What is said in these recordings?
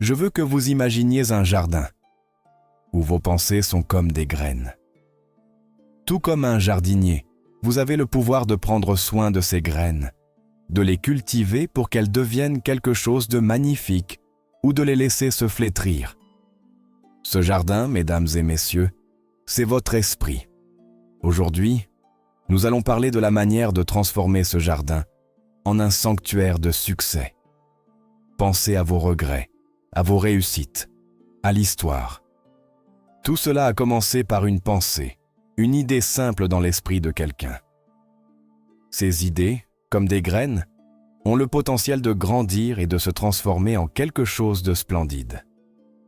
je veux que vous imaginiez un jardin où vos pensées sont comme des graines. Tout comme un jardinier, vous avez le pouvoir de prendre soin de ces graines, de les cultiver pour qu'elles deviennent quelque chose de magnifique ou de les laisser se flétrir. Ce jardin, mesdames et messieurs, c'est votre esprit. Aujourd'hui, nous allons parler de la manière de transformer ce jardin en un sanctuaire de succès. Pensez à vos regrets, à vos réussites, à l'histoire. Tout cela a commencé par une pensée, une idée simple dans l'esprit de quelqu'un. Ces idées, comme des graines, ont le potentiel de grandir et de se transformer en quelque chose de splendide.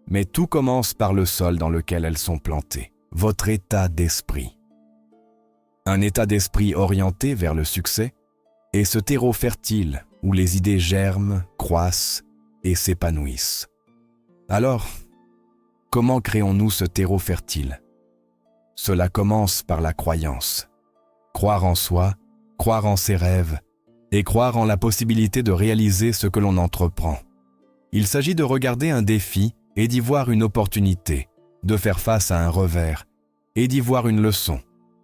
Mais tout commence par le sol dans lequel elles sont plantées, votre état d'esprit. Un état d'esprit orienté vers le succès est ce terreau fertile où les idées germent, croissent et s'épanouissent. Alors, comment créons-nous ce terreau fertile? Cela commence par la croyance. Croire en soi, croire en ses rêves et croire en la possibilité de réaliser ce que l'on entreprend. Il s'agit de regarder un défi et d'y voir une opportunité, de faire face à un revers et d'y voir une leçon,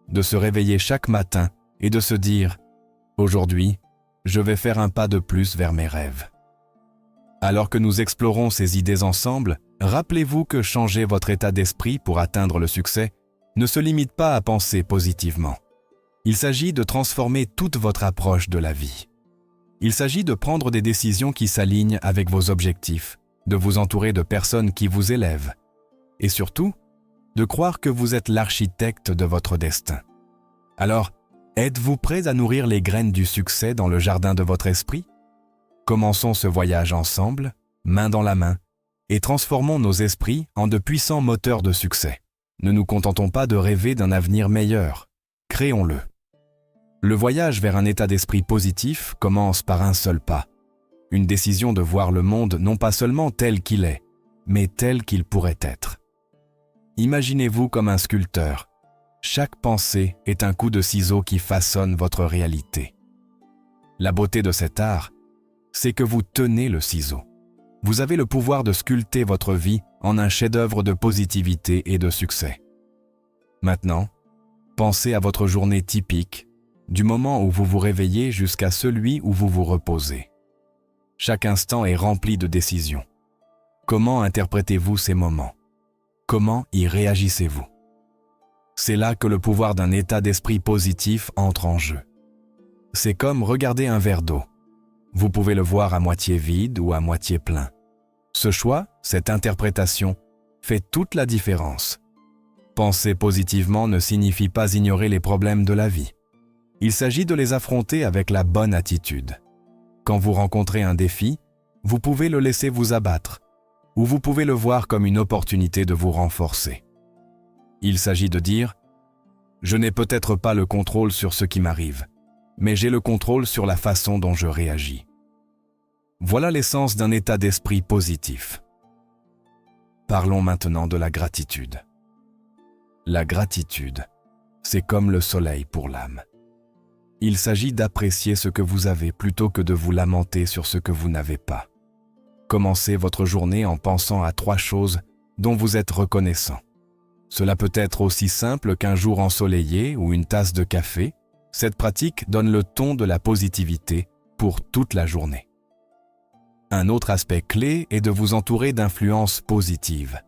de se réveiller chaque matin et de se dire « Aujourd'hui, je vais faire un pas de plus vers mes rêves ». Alors que nous explorons ces idées ensemble, rappelez-vous que changer votre état d'esprit pour atteindre le succès ne se limite pas à penser positivement. Il s'agit de transformer toute votre approche de la vie. Il s'agit de prendre des décisions qui s'alignent avec vos objectifs, de vous entourer de personnes qui vous élèvent, et surtout, de croire que vous êtes l'architecte de votre destin. Alors, êtes-vous prêts à nourrir les graines du succès dans le jardin de votre esprit? Commençons ce voyage ensemble, main dans la main, et transformons nos esprits en de puissants moteurs de succès. Ne nous contentons pas de rêver d'un avenir meilleur, créons-le. Le voyage vers un état d'esprit positif commence par un seul pas, une décision de voir le monde non pas seulement tel qu'il est, mais tel qu'il pourrait être. Imaginez-vous comme un sculpteur. Chaque pensée est un coup de ciseau qui façonne votre réalité. La beauté de cet art, c'est que vous tenez le ciseau. Vous avez le pouvoir de sculpter votre vie en un chef-d'œuvre de positivité et de succès. Maintenant, pensez à votre journée typique, du moment où vous vous réveillez jusqu'à celui où vous vous reposez. Chaque instant est rempli de décisions. Comment interprétez-vous ces moments? Comment y réagissez-vous? C'est là que le pouvoir d'un état d'esprit positif entre en jeu. C'est comme regarder un verre d'eau. Vous pouvez le voir à moitié vide ou à moitié plein. Ce choix, cette interprétation, fait toute la différence. Penser positivement ne signifie pas ignorer les problèmes de la vie. Il s'agit de les affronter avec la bonne attitude. Quand vous rencontrez un défi, vous pouvez le laisser vous abattre, ou vous pouvez le voir comme une opportunité de vous renforcer. Il s'agit de dire « Je n'ai peut-être pas le contrôle sur ce qui m'arrive, mais j'ai le contrôle sur la façon dont je réagis. » Voilà l'essence d'un état d'esprit positif. Parlons maintenant de la gratitude. La gratitude, c'est comme le soleil pour l'âme. Il s'agit d'apprécier ce que vous avez plutôt que de vous lamenter sur ce que vous n'avez pas. Commencez votre journée en pensant à 3 choses dont vous êtes reconnaissant. Cela peut être aussi simple qu'un jour ensoleillé ou une tasse de café. Cette pratique donne le ton de la positivité pour toute la journée. Un autre aspect clé est de vous entourer d'influences positives.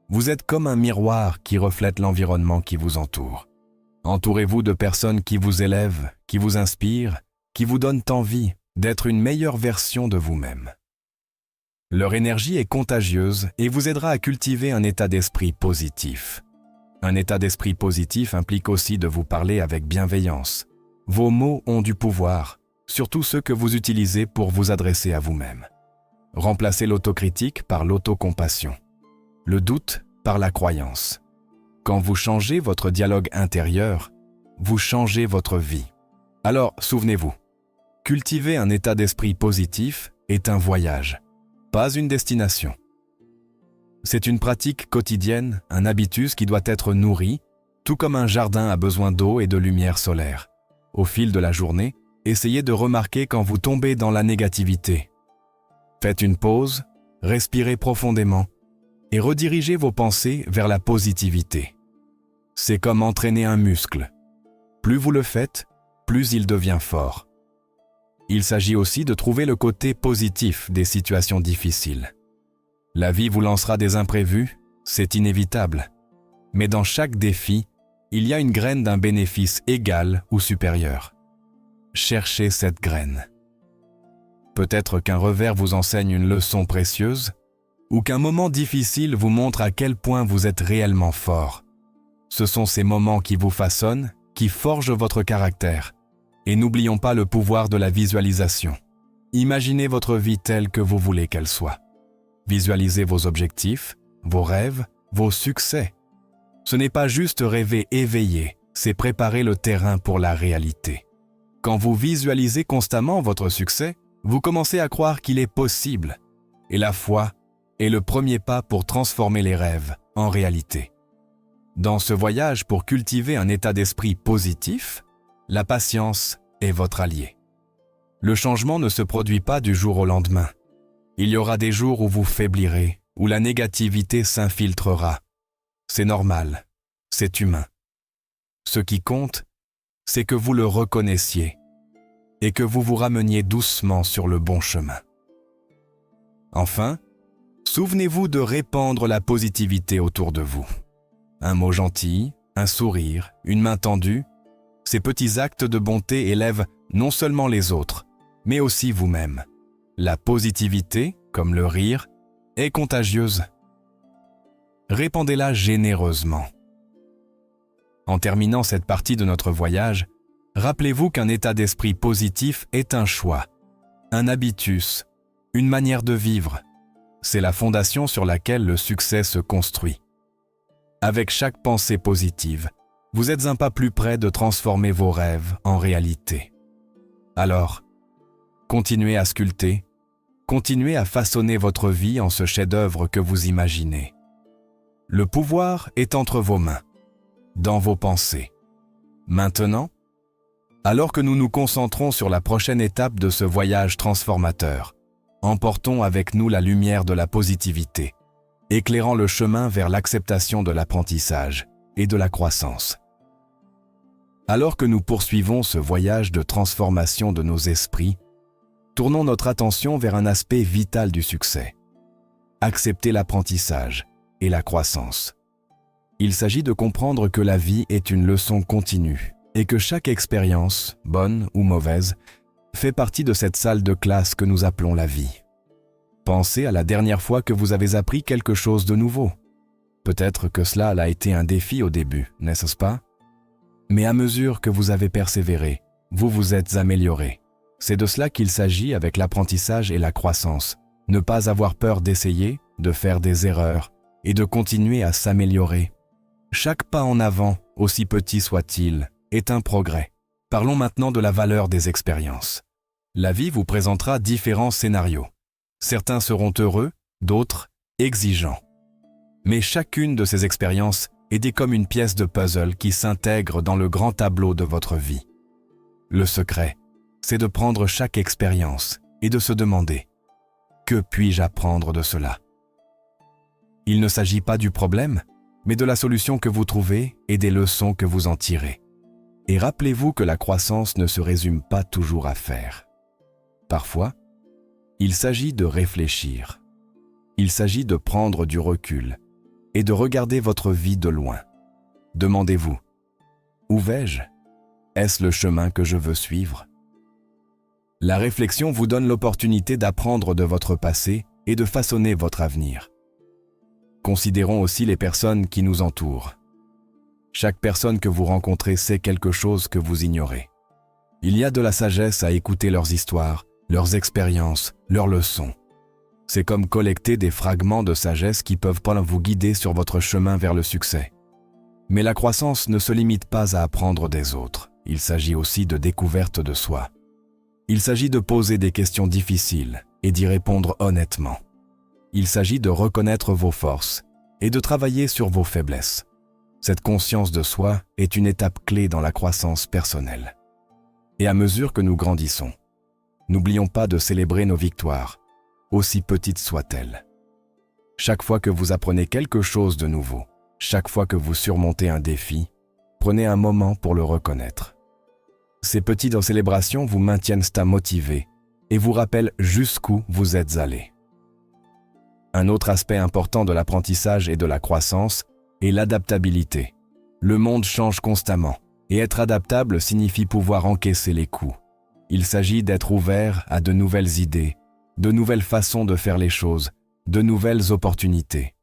Vous êtes comme un miroir qui reflète l'environnement qui vous entoure. Entourez-vous de personnes qui vous élèvent, qui vous inspirent, qui vous donnent envie d'être une meilleure version de vous-même. Leur énergie est contagieuse et vous aidera à cultiver un état d'esprit positif. Un état d'esprit positif implique aussi de vous parler avec bienveillance. Vos mots ont du pouvoir, surtout ceux que vous utilisez pour vous adresser à vous-même. Remplacez l'autocritique par l'autocompassion, le doute par la croyance. Quand vous changez votre dialogue intérieur, vous changez votre vie. Alors, souvenez-vous, cultiver un état d'esprit positif est un voyage, pas une destination. C'est une pratique quotidienne, un habitus qui doit être nourri, tout comme un jardin a besoin d'eau et de lumière solaire. Au fil de la journée, essayez de remarquer quand vous tombez dans la négativité. Faites une pause, respirez profondément et redirigez vos pensées vers la positivité. C'est comme entraîner un muscle. Plus vous le faites, plus il devient fort. Il s'agit aussi de trouver le côté positif des situations difficiles. La vie vous lancera des imprévus, c'est inévitable. Mais dans chaque défi, il y a une graine d'un bénéfice égal ou supérieur. Cherchez cette graine. Peut-être qu'un revers vous enseigne une leçon précieuse, ou qu'un moment difficile vous montre à quel point vous êtes réellement fort. Ce sont ces moments qui vous façonnent, qui forgent votre caractère. Et n'oublions pas le pouvoir de la visualisation. Imaginez votre vie telle que vous voulez qu'elle soit. Visualisez vos objectifs, vos rêves, vos succès. Ce n'est pas juste rêver éveillé, c'est préparer le terrain pour la réalité. Quand vous visualisez constamment votre succès, vous commencez à croire qu'il est possible. Et la foi est le premier pas pour transformer les rêves en réalité. Dans ce voyage pour cultiver un état d'esprit positif, la patience est votre allié. Le changement ne se produit pas du jour au lendemain. Il y aura des jours où vous faiblirez, où la négativité s'infiltrera. C'est normal, c'est humain. Ce qui compte, c'est que vous le reconnaissiez et que vous vous rameniez doucement sur le bon chemin. Enfin, souvenez-vous de répandre la positivité autour de vous. Un mot gentil, un sourire, une main tendue, ces petits actes de bonté élèvent non seulement les autres, mais aussi vous-même. La positivité, comme le rire, est contagieuse. Répandez-la généreusement. En terminant cette partie de notre voyage, rappelez-vous qu'un état d'esprit positif est un choix, un habitus, une manière de vivre. C'est la fondation sur laquelle le succès se construit. Avec chaque pensée positive, vous êtes un pas plus près de transformer vos rêves en réalité. Alors, continuez à sculpter, continuez à façonner votre vie en ce chef-d'œuvre que vous imaginez. Le pouvoir est entre vos mains, dans vos pensées. Maintenant, alors que nous nous concentrons sur la prochaine étape de ce voyage transformateur, emportons avec nous la lumière de la positivité, éclairant le chemin vers l'acceptation de l'apprentissage et de la croissance. Alors que nous poursuivons ce voyage de transformation de nos esprits, tournons notre attention vers un aspect vital du succès. Accepter l'apprentissage et la croissance. Il s'agit de comprendre que la vie est une leçon continue et que chaque expérience, bonne ou mauvaise, fait partie de cette salle de classe que nous appelons la vie. Pensez à la dernière fois que vous avez appris quelque chose de nouveau. Peut-être que cela a été un défi au début, n'est-ce pas? Mais à mesure que vous avez persévéré, vous vous êtes amélioré. C'est de cela qu'il s'agit avec l'apprentissage et la croissance. Ne pas avoir peur d'essayer, de faire des erreurs et de continuer à s'améliorer. Chaque pas en avant, aussi petit soit-il, est un progrès. Parlons maintenant de la valeur des expériences. La vie vous présentera différents scénarios. Certains seront heureux, d'autres exigeants. Mais chacune de ces expériences est comme une pièce de puzzle qui s'intègre dans le grand tableau de votre vie. Le secret, c'est de prendre chaque expérience et de se demander « Que puis-je apprendre de cela ?» Il ne s'agit pas du problème, mais de la solution que vous trouvez et des leçons que vous en tirez. Et rappelez-vous que la croissance ne se résume pas toujours à faire. Parfois, il s'agit de réfléchir. Il s'agit de prendre du recul et de regarder votre vie de loin. Demandez-vous, où vais-je? Est-ce le chemin que je veux suivre? La réflexion vous donne l'opportunité d'apprendre de votre passé et de façonner votre avenir. Considérons aussi les personnes qui nous entourent. Chaque personne que vous rencontrez sait quelque chose que vous ignorez. Il y a de la sagesse à écouter leurs histoires, leurs expériences, leurs leçons. C'est comme collecter des fragments de sagesse qui peuvent vous guider sur votre chemin vers le succès. Mais la croissance ne se limite pas à apprendre des autres. Il s'agit aussi de découverte de soi. Il s'agit de poser des questions difficiles et d'y répondre honnêtement. Il s'agit de reconnaître vos forces et de travailler sur vos faiblesses. Cette conscience de soi est une étape clé dans la croissance personnelle. Et à mesure que nous grandissons, n'oublions pas de célébrer nos victoires, aussi petites soient-elles. Chaque fois que vous apprenez quelque chose de nouveau, chaque fois que vous surmontez un défi, prenez un moment pour le reconnaître. Ces petites célébrations vous maintiennent motivé et vous rappellent jusqu'où vous êtes allé. Un autre aspect important de l'apprentissage et de la croissance est l'adaptabilité. Le monde change constamment et être adaptable signifie pouvoir encaisser les coups. Il s'agit d'être ouvert à de nouvelles idées, de nouvelles façons de faire les choses, de nouvelles opportunités.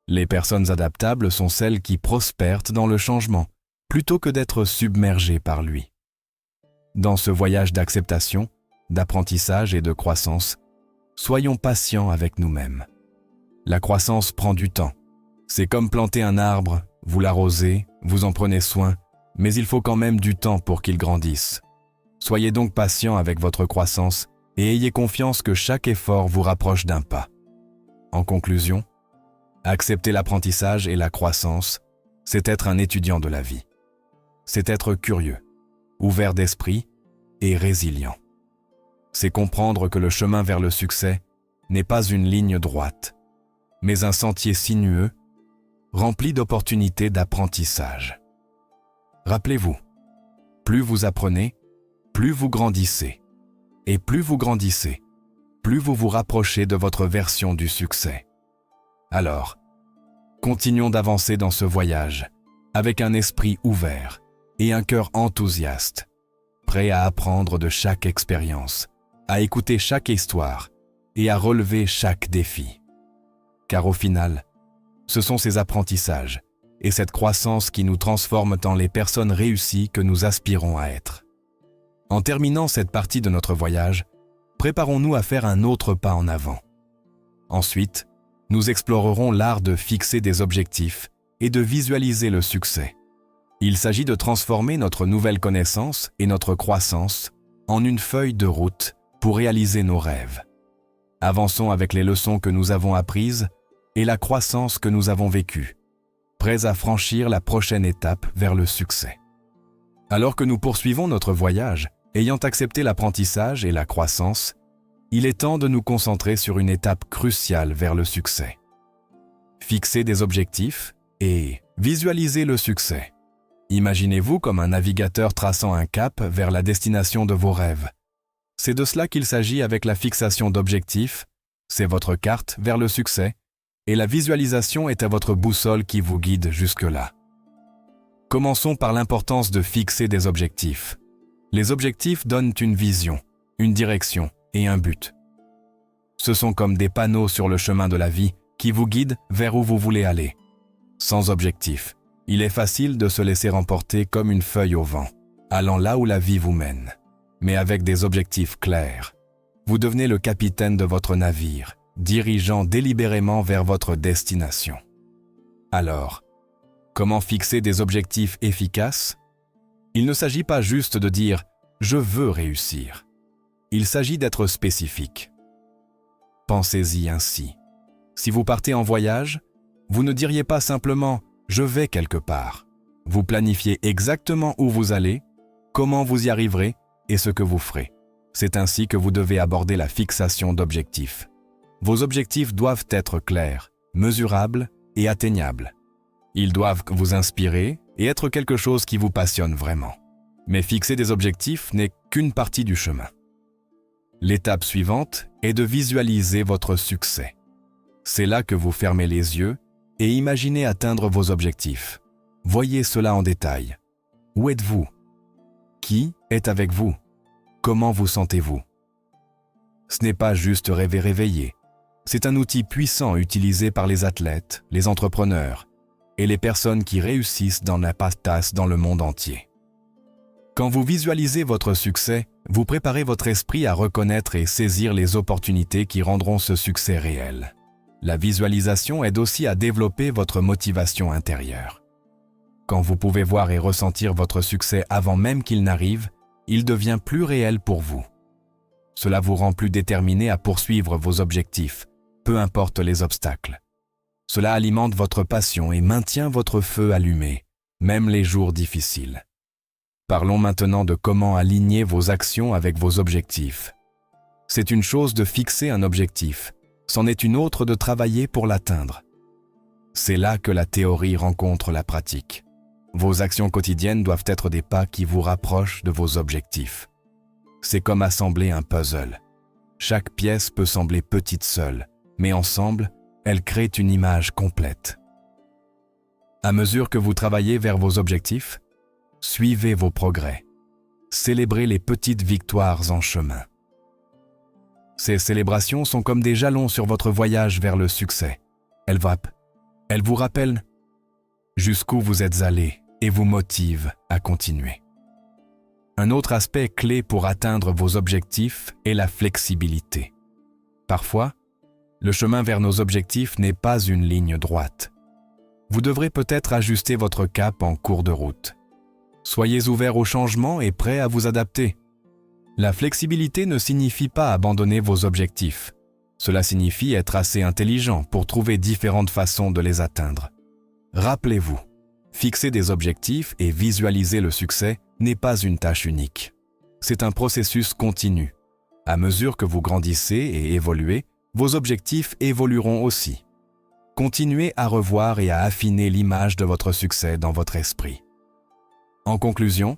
Les personnes adaptables sont celles qui prospèrent dans le changement, plutôt que d'être submergées par lui. Dans ce voyage d'acceptation, d'apprentissage et de croissance, soyons patients avec nous-mêmes. La croissance prend du temps. C'est comme planter un arbre, vous l'arrosez, vous en prenez soin, mais il faut quand même du temps pour qu'il grandisse. Soyez donc patient avec votre croissance et ayez confiance que chaque effort vous rapproche d'un pas. En conclusion, accepter l'apprentissage et la croissance, c'est être un étudiant de la vie. C'est être curieux, ouvert d'esprit et résilient. C'est comprendre que le chemin vers le succès n'est pas une ligne droite, mais un sentier sinueux, rempli d'opportunités d'apprentissage. Rappelez-vous, plus vous apprenez, plus vous grandissez. Et plus vous grandissez, plus vous vous rapprochez de votre version du succès. Alors, continuons d'avancer dans ce voyage, avec un esprit ouvert et un cœur enthousiaste, prêt à apprendre de chaque expérience, à écouter chaque histoire et à relever chaque défi. Car au final, ce sont ces apprentissages et cette croissance qui nous transforment en les personnes réussies que nous aspirons à être. En terminant cette partie de notre voyage, préparons-nous à faire un autre pas en avant. Ensuite, nous explorerons l'art de fixer des objectifs et de visualiser le succès. Il s'agit de transformer notre nouvelle connaissance et notre croissance en une feuille de route pour réaliser nos rêves. Avançons avec les leçons que nous avons apprises et la croissance que nous avons vécue, prêts à franchir la prochaine étape vers le succès. Alors que nous poursuivons notre voyage, ayant accepté l'apprentissage et la croissance, il est temps de nous concentrer sur une étape cruciale vers le succès. Fixer des objectifs et visualiser le succès. Imaginez-vous comme un navigateur traçant un cap vers la destination de vos rêves. C'est de cela qu'il s'agit avec la fixation d'objectifs, c'est votre carte vers le succès, et la visualisation est à votre boussole qui vous guide jusque-là. Commençons par l'importance de fixer des objectifs. Les objectifs donnent une vision, une direction et un but. Ce sont comme des panneaux sur le chemin de la vie qui vous guident vers où vous voulez aller. Sans objectif, il est facile de se laisser emporter comme une feuille au vent, allant là où la vie vous mène. Mais avec des objectifs clairs, vous devenez le capitaine de votre navire, dirigeant délibérément vers votre destination. Alors, comment fixer des objectifs efficaces ? Il ne s'agit pas juste de dire « je veux réussir ». Il s'agit d'être spécifique. Pensez-y ainsi. Si vous partez en voyage, vous ne diriez pas simplement « je vais quelque part ». Vous planifiez exactement où vous allez, comment vous y arriverez et ce que vous ferez. C'est ainsi que vous devez aborder la fixation d'objectifs. Vos objectifs doivent être clairs, mesurables et atteignables. Ils doivent vous inspirer et être quelque chose qui vous passionne vraiment. Mais fixer des objectifs n'est qu'une partie du chemin. L'étape suivante est de visualiser votre succès. C'est là que vous fermez les yeux et imaginez atteindre vos objectifs. Voyez cela en détail. Où êtes-vous ? Qui est avec vous ? Comment vous sentez-vous ? Ce n'est pas juste rêver réveillé. C'est un outil puissant utilisé par les athlètes, les entrepreneurs et les personnes qui réussissent dans la tasse dans le monde entier. Quand vous visualisez votre succès, vous préparez votre esprit à reconnaître et saisir les opportunités qui rendront ce succès réel. La visualisation aide aussi à développer votre motivation intérieure. Quand vous pouvez voir et ressentir votre succès avant même qu'il n'arrive, il devient plus réel pour vous. Cela vous rend plus déterminé à poursuivre vos objectifs, peu importe les obstacles. Cela alimente votre passion et maintient votre feu allumé, même les jours difficiles. Parlons maintenant de comment aligner vos actions avec vos objectifs. C'est une chose de fixer un objectif, c'en est une autre de travailler pour l'atteindre. C'est là que la théorie rencontre la pratique. Vos actions quotidiennes doivent être des pas qui vous rapprochent de vos objectifs. C'est comme assembler un puzzle. Chaque pièce peut sembler petite seule, mais ensemble, elle crée une image complète. À mesure que vous travaillez vers vos objectifs, suivez vos progrès. Célébrez les petites victoires en chemin. Ces célébrations sont comme des jalons sur votre voyage vers le succès. Elles vous rappellent jusqu'où vous êtes allé et vous motivent à continuer. Un autre aspect clé pour atteindre vos objectifs est la flexibilité. Parfois, le chemin vers nos objectifs n'est pas une ligne droite. Vous devrez peut-être ajuster votre cap en cours de route. Soyez ouvert au changement et prêt à vous adapter. La flexibilité ne signifie pas abandonner vos objectifs. Cela signifie être assez intelligent pour trouver différentes façons de les atteindre. Rappelez-vous, fixer des objectifs et visualiser le succès n'est pas une tâche unique. C'est un processus continu. À mesure que vous grandissez et évoluez, vos objectifs évolueront aussi. Continuez à revoir et à affiner l'image de votre succès dans votre esprit. En conclusion,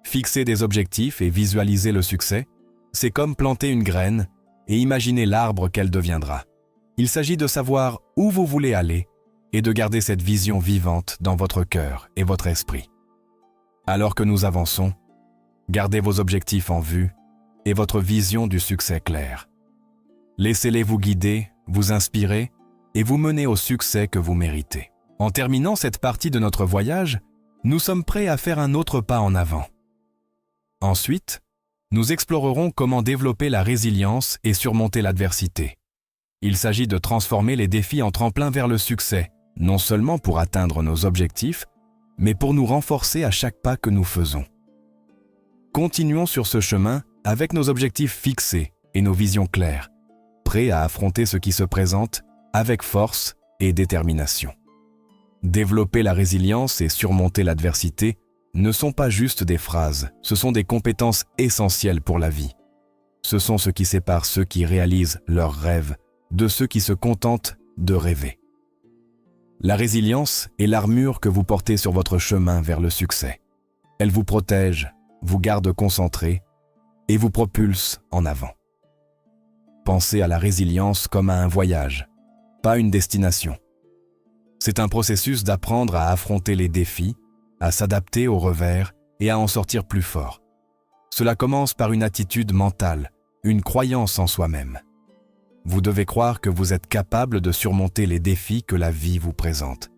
fixer des objectifs et visualiser le succès, c'est comme planter une graine et imaginer l'arbre qu'elle deviendra. Il s'agit de savoir où vous voulez aller et de garder cette vision vivante dans votre cœur et votre esprit. Alors que nous avançons, gardez vos objectifs en vue et votre vision du succès claire. Laissez-les vous guider, vous inspirer et vous mener au succès que vous méritez. En terminant cette partie de notre voyage, nous sommes prêts à faire un autre pas en avant. Ensuite, nous explorerons comment développer la résilience et surmonter l'adversité. Il s'agit de transformer les défis en tremplin vers le succès, non seulement pour atteindre nos objectifs, mais pour nous renforcer à chaque pas que nous faisons. Continuons sur ce chemin avec nos objectifs fixés et nos visions claires, prêts à affronter ce qui se présente avec force et détermination. Développer la résilience et surmonter l'adversité ne sont pas juste des phrases, ce sont des compétences essentielles pour la vie. Ce sont ce qui sépare ceux qui réalisent leurs rêves de ceux qui se contentent de rêver. La résilience est l'armure que vous portez sur votre chemin vers le succès. Elle vous protège, vous garde concentré et vous propulse en avant. Pensez à la résilience comme à un voyage, pas une destination. C'est un processus d'apprendre à affronter les défis, à s'adapter aux revers et à en sortir plus fort. Cela commence par une attitude mentale, une croyance en soi-même. Vous devez croire que vous êtes capable de surmonter les défis que la vie vous présente.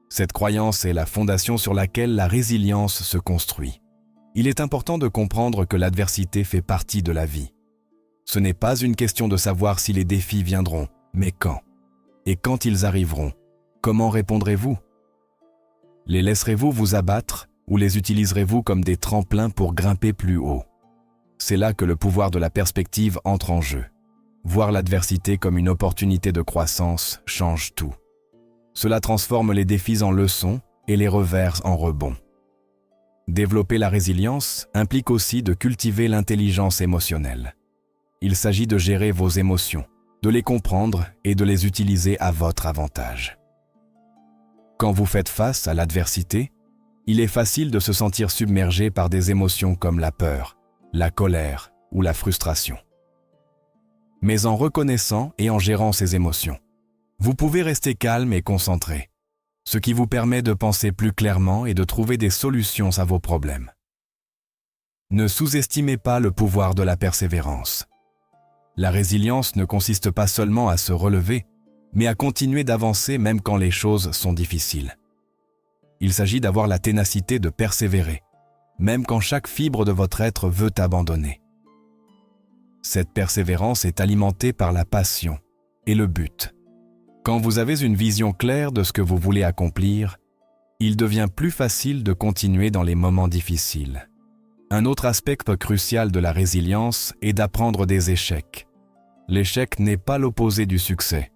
Cette croyance est la fondation sur laquelle la résilience se construit. Il est important de comprendre que l'adversité fait partie de la vie. Ce n'est pas une question de savoir si les défis viendront, mais quand. Et quand ils arriveront, comment répondrez-vous ? Les laisserez-vous vous abattre ou les utiliserez-vous comme des tremplins pour grimper plus haut ? C'est là que le pouvoir de la perspective entre en jeu. Voir l'adversité comme une opportunité de croissance change tout. Cela transforme les défis en leçons et les revers en rebonds. Développer la résilience implique aussi de cultiver l'intelligence émotionnelle. Il s'agit de gérer vos émotions, de les comprendre et de les utiliser à votre avantage. Quand vous faites face à l'adversité, il est facile de se sentir submergé par des émotions comme la peur, la colère ou la frustration. Mais en reconnaissant et en gérant ces émotions, vous pouvez rester calme et concentré, ce qui vous permet de penser plus clairement et de trouver des solutions à vos problèmes. Ne sous-estimez pas le pouvoir de la persévérance. La résilience ne consiste pas seulement à se relever, mais à continuer d'avancer même quand les choses sont difficiles. Il s'agit d'avoir la ténacité de persévérer, même quand chaque fibre de votre être veut abandonner. Cette persévérance est alimentée par la passion et le but. Quand vous avez une vision claire de ce que vous voulez accomplir, il devient plus facile de continuer dans les moments difficiles. Un autre aspect crucial de la résilience est d'apprendre des échecs. L'échec n'est pas l'opposé du succès.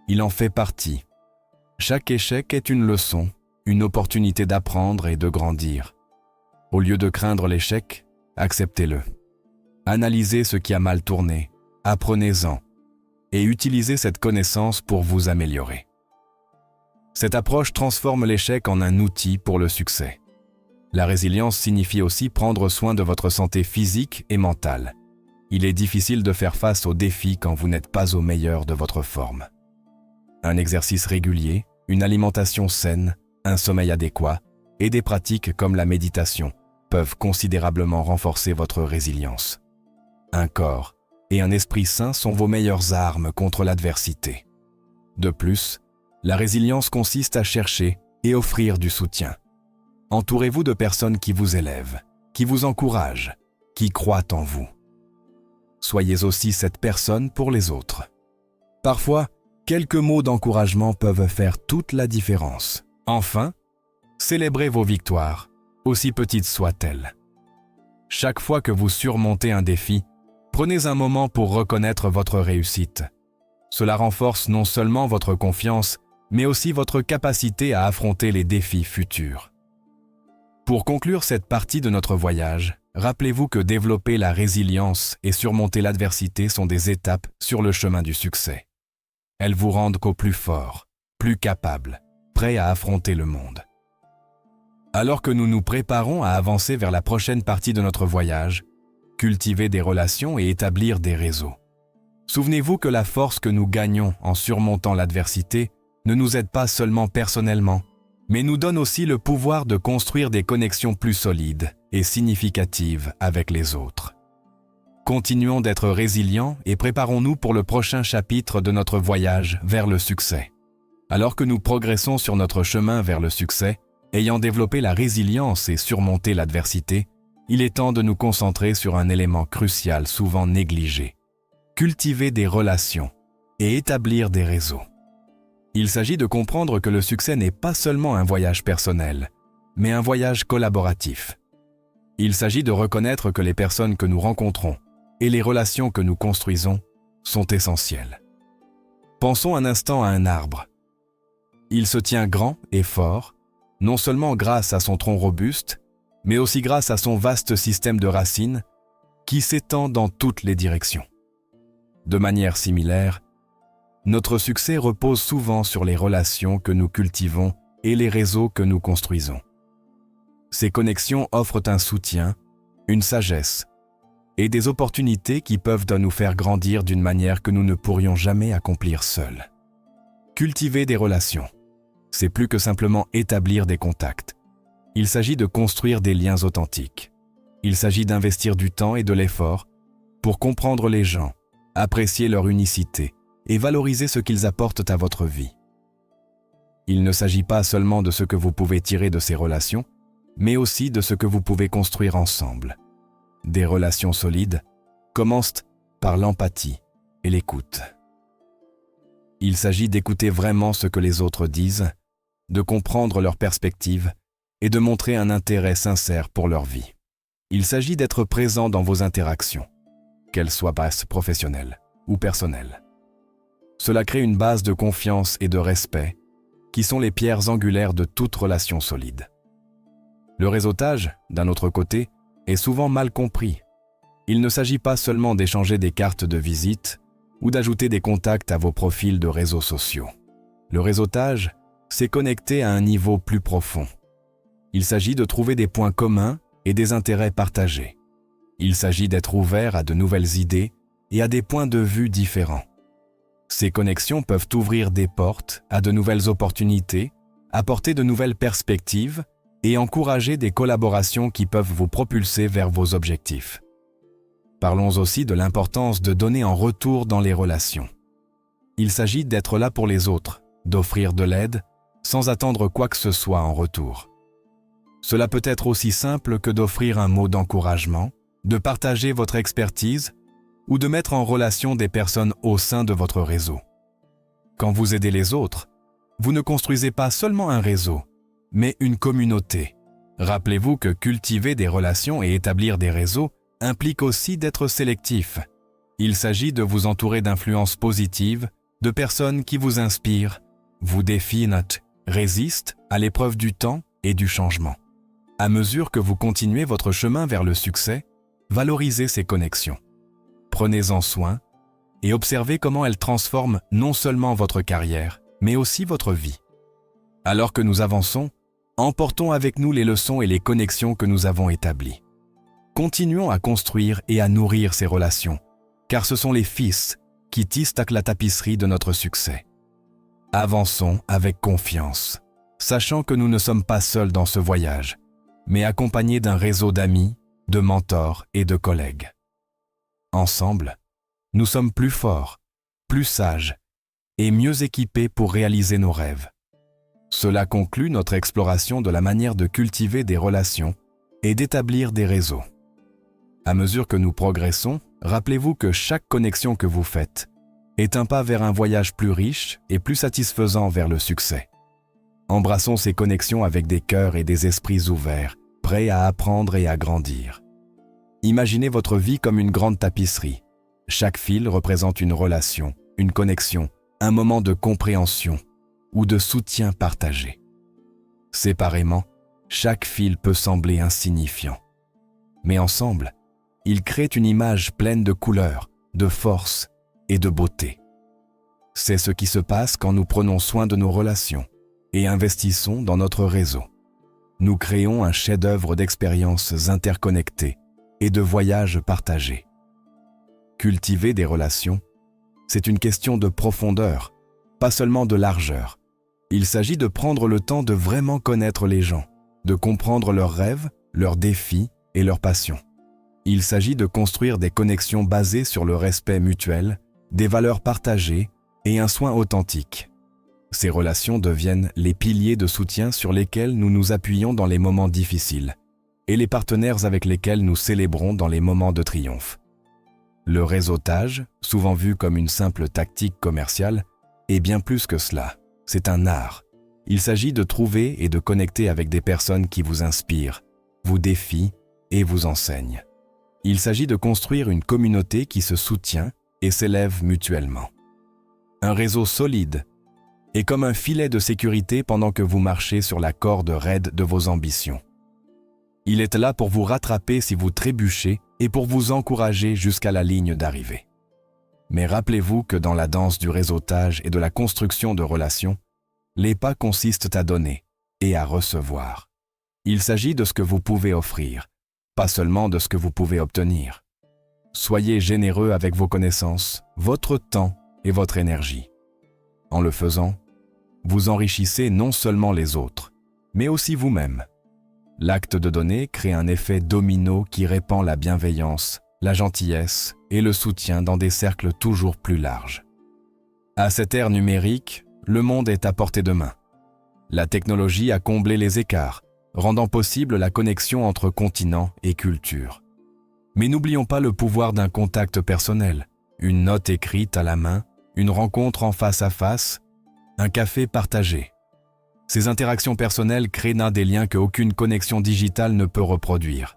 Il en fait partie. Chaque échec est une leçon, une opportunité d'apprendre et de grandir. Au lieu de craindre l'échec, acceptez-le. Analysez ce qui a mal tourné, apprenez-en et utilisez cette connaissance pour vous améliorer. Cette approche transforme l'échec en un outil pour le succès. La résilience signifie aussi prendre soin de votre santé physique et mentale. Il est difficile de faire face aux défis quand vous n'êtes pas au meilleur de votre forme. Un exercice régulier, une alimentation saine, un sommeil adéquat et des pratiques comme la méditation peuvent considérablement renforcer votre résilience. Un corps et un esprit sain sont vos meilleures armes contre l'adversité. De plus, la résilience consiste à chercher et offrir du soutien. Entourez-vous de personnes qui vous élèvent, qui vous encouragent, qui croient en vous. Soyez aussi cette personne pour les autres. Parfois, quelques mots d'encouragement peuvent faire toute la différence. Enfin, célébrez vos victoires, aussi petites soient-elles. Chaque fois que vous surmontez un défi, prenez un moment pour reconnaître votre réussite. Cela renforce non seulement votre confiance, mais aussi votre capacité à affronter les défis futurs. Pour conclure cette partie de notre voyage, rappelez-vous que développer la résilience et surmonter l'adversité sont des étapes sur le chemin du succès. Elles vous rendent qu'au plus fort, plus capable, prêt à affronter le monde. Alors que nous nous préparons à avancer vers la prochaine partie de notre voyage, cultiver des relations et établir des réseaux. Souvenez-vous que la force que nous gagnons en surmontant l'adversité ne nous aide pas seulement personnellement, mais nous donne aussi le pouvoir de construire des connexions plus solides et significatives avec les autres. Continuons d'être résilients et préparons-nous pour le prochain chapitre de notre voyage vers le succès. Alors que nous progressons sur notre chemin vers le succès, ayant développé la résilience et surmonté l'adversité, il est temps de nous concentrer sur un élément crucial souvent négligé. Cultiver des relations et établir des réseaux. Il s'agit de comprendre que le succès n'est pas seulement un voyage personnel, mais un voyage collaboratif. Il s'agit de reconnaître que les personnes que nous rencontrons et les relations que nous construisons sont essentielles. Pensons un instant à un arbre. Il se tient grand et fort, non seulement grâce à son tronc robuste, mais aussi grâce à son vaste système de racines qui s'étend dans toutes les directions. De manière similaire, notre succès repose souvent sur les relations que nous cultivons et les réseaux que nous construisons. Ces connexions offrent un soutien, une sagesse et des opportunités qui peuvent nous faire grandir d'une manière que nous ne pourrions jamais accomplir seuls. Cultiver des relations, c'est plus que simplement établir des contacts. Il s'agit de construire des liens authentiques. Il s'agit d'investir du temps et de l'effort pour comprendre les gens, apprécier leur unicité et valoriser ce qu'ils apportent à votre vie. Il ne s'agit pas seulement de ce que vous pouvez tirer de ces relations, mais aussi de ce que vous pouvez construire ensemble. Des relations solides commencent par l'empathie et l'écoute. Il s'agit d'écouter vraiment ce que les autres disent, de comprendre leurs perspectives et de montrer un intérêt sincère pour leur vie. Il s'agit d'être présent dans vos interactions, qu'elles soient professionnelles ou personnelles. Cela crée une base de confiance et de respect qui sont les pierres angulaires de toute relation solide. Le réseautage, d'un autre côté, est souvent mal compris. Il ne s'agit pas seulement d'échanger des cartes de visite ou d'ajouter des contacts à vos profils de réseaux sociaux. Le réseautage, c'est connecter à un niveau plus profond. Il s'agit de trouver des points communs et des intérêts partagés. Il s'agit d'être ouvert à de nouvelles idées et à des points de vue différents. Ces connexions peuvent ouvrir des portes à de nouvelles opportunités, apporter de nouvelles perspectives et encourager des collaborations qui peuvent vous propulser vers vos objectifs. Parlons aussi de l'importance de donner en retour dans les relations. Il s'agit d'être là pour les autres, d'offrir de l'aide, sans attendre quoi que ce soit en retour. Cela peut être aussi simple que d'offrir un mot d'encouragement, de partager votre expertise ou de mettre en relation des personnes au sein de votre réseau. Quand vous aidez les autres, vous ne construisez pas seulement un réseau, mais une communauté. Rappelez-vous que cultiver des relations et établir des réseaux implique aussi d'être sélectif. Il s'agit de vous entourer d'influences positives, de personnes qui vous inspirent, vous défient, résistent à l'épreuve du temps et du changement. À mesure que vous continuez votre chemin vers le succès, valorisez ces connexions. Prenez-en soin et observez comment elles transforment non seulement votre carrière, mais aussi votre vie. Alors que nous avançons, emportons avec nous les leçons et les connexions que nous avons établies. Continuons à construire et à nourrir ces relations, car ce sont les fils qui tissent la tapisserie de notre succès. Avançons avec confiance, sachant que nous ne sommes pas seuls dans ce voyage, mais accompagnés d'un réseau d'amis, de mentors et de collègues. Ensemble, nous sommes plus forts, plus sages et mieux équipés pour réaliser nos rêves. Cela conclut notre exploration de la manière de cultiver des relations et d'établir des réseaux. À mesure que nous progressons, rappelez-vous que chaque connexion que vous faites est un pas vers un voyage plus riche et plus satisfaisant vers le succès. Embrassons ces connexions avec des cœurs et des esprits ouverts, prêts à apprendre et à grandir. Imaginez votre vie comme une grande tapisserie. Chaque fil représente une relation, une connexion, un moment de compréhension ou de soutien partagé. Séparément, chaque fil peut sembler insignifiant. Mais ensemble, ils créent une image pleine de couleurs, de force et de beauté. C'est ce qui se passe quand nous prenons soin de nos relations et investissons dans notre réseau. Nous créons un chef-d'œuvre d'expériences interconnectées et de voyages partagés. Cultiver des relations, c'est une question de profondeur, pas seulement de largeur. Il s'agit de prendre le temps de vraiment connaître les gens, de comprendre leurs rêves, leurs défis et leurs passions. Il s'agit de construire des connexions basées sur le respect mutuel, des valeurs partagées et un soin authentique. Ces relations deviennent les piliers de soutien sur lesquels nous nous appuyons dans les moments difficiles et les partenaires avec lesquels nous célébrons dans les moments de triomphe. Le réseautage, souvent vu comme une simple tactique commerciale, est bien plus que cela. C'est un art. Il s'agit de trouver et de connecter avec des personnes qui vous inspirent, vous défient et vous enseignent. Il s'agit de construire une communauté qui se soutient et s'élève mutuellement. Un réseau solide est comme un filet de sécurité pendant que vous marchez sur la corde raide de vos ambitions. Il est là pour vous rattraper si vous trébuchez et pour vous encourager jusqu'à la ligne d'arrivée. Mais rappelez-vous que dans la danse du réseautage et de la construction de relations, les pas consistent à donner et à recevoir. Il s'agit de ce que vous pouvez offrir, pas seulement de ce que vous pouvez obtenir. Soyez généreux avec vos connaissances, votre temps et votre énergie. En le faisant, vous enrichissez non seulement les autres, mais aussi vous-même. L'acte de donner crée un effet domino qui répand la bienveillance, la gentillesse et le soutien dans des cercles toujours plus larges. À cette ère numérique, le monde est à portée de main. La technologie a comblé les écarts, rendant possible la connexion entre continents et cultures. Mais n'oublions pas le pouvoir d'un contact personnel, une note écrite à la main, une rencontre en face à face, un café partagé. Ces interactions personnelles créent des liens qu'aucune connexion digitale ne peut reproduire.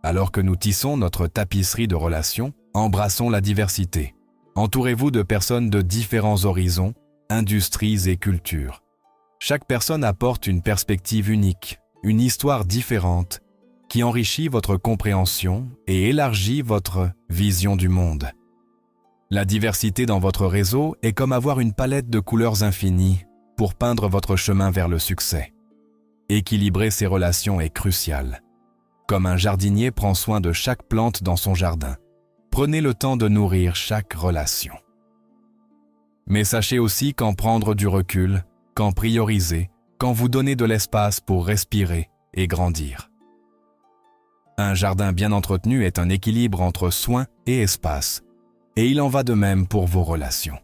Alors que nous tissons notre tapisserie de relations, embrassons la diversité. Entourez-vous de personnes de différents horizons, industries et cultures. Chaque personne apporte une perspective unique, une histoire différente, qui enrichit votre compréhension et élargit votre vision du monde. La diversité dans votre réseau est comme avoir une palette de couleurs infinies pour peindre votre chemin vers le succès. Équilibrer ces relations est crucial. Comme un jardinier prend soin de chaque plante dans son jardin, prenez le temps de nourrir chaque relation. Mais sachez aussi quand prendre du recul, quand prioriser, quand vous donner de l'espace pour respirer et grandir. Un jardin bien entretenu est un équilibre entre soin et espace, et il en va de même pour vos relations.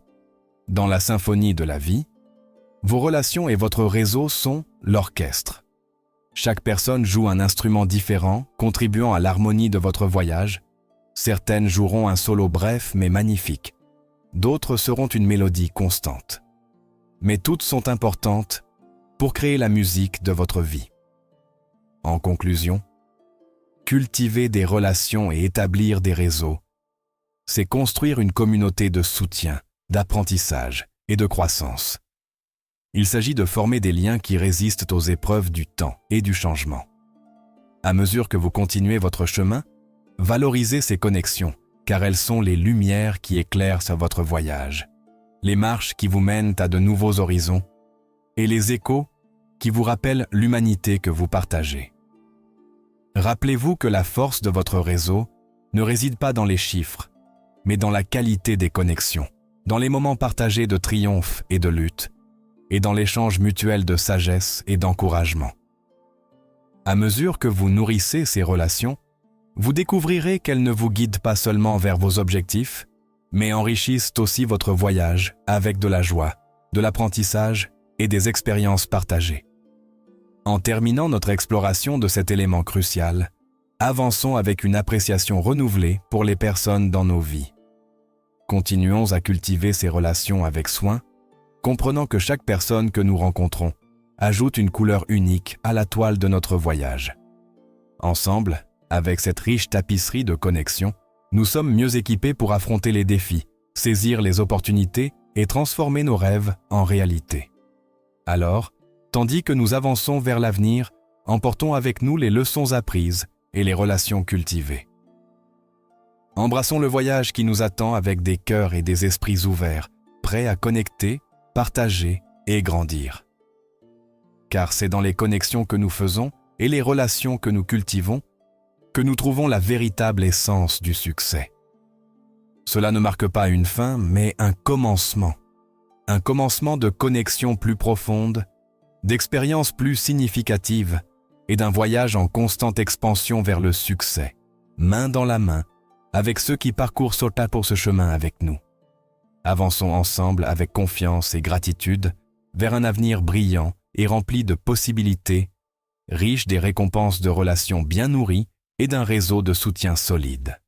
Dans la symphonie de la vie, vos relations et votre réseau sont l'orchestre. Chaque personne joue un instrument différent, contribuant à l'harmonie de votre voyage. Certaines joueront un solo bref mais magnifique. D'autres seront une mélodie constante. Mais toutes sont importantes pour créer la musique de votre vie. En conclusion, cultiver des relations et établir des réseaux, c'est construire une communauté de soutien, d'apprentissage et de croissance. Il s'agit de former des liens qui résistent aux épreuves du temps et du changement. À mesure que vous continuez votre chemin, valorisez ces connexions car elles sont les lumières qui éclairent sur votre voyage, les marches qui vous mènent à de nouveaux horizons, et les échos qui vous rappellent l'humanité que vous partagez. Rappelez-vous que la force de votre réseau ne réside pas dans les chiffres, mais dans la qualité des connexions, dans les moments partagés de triomphe et de lutte, et dans l'échange mutuel de sagesse et d'encouragement. À mesure que vous nourrissez ces relations, vous découvrirez qu'elles ne vous guident pas seulement vers vos objectifs, mais enrichissent aussi votre voyage avec de la joie, de l'apprentissage et des expériences partagées. En terminant notre exploration de cet élément crucial, avançons avec une appréciation renouvelée pour les personnes dans nos vies. Continuons à cultiver ces relations avec soin, comprenant que chaque personne que nous rencontrons ajoute une couleur unique à la toile de notre voyage. Ensemble, avec cette riche tapisserie de connexions, nous sommes mieux équipés pour affronter les défis, saisir les opportunités et transformer nos rêves en réalité. Alors, tandis que nous avançons vers l'avenir, emportons avec nous les leçons apprises et les relations cultivées. Embrassons le voyage qui nous attend avec des cœurs et des esprits ouverts, prêts à connecter, partager et grandir. Car c'est dans les connexions que nous faisons et les relations que nous cultivons que nous trouvons la véritable essence du succès. Cela ne marque pas une fin, mais un commencement de connexions plus profondes, d'expériences plus significatives et d'un voyage en constante expansion vers le succès, main dans la main, avec ceux qui parcourent ce chemin avec nous. Avançons ensemble avec confiance et gratitude vers un avenir brillant et rempli de possibilités, riche des récompenses de relations bien nourries et d'un réseau de soutien solide.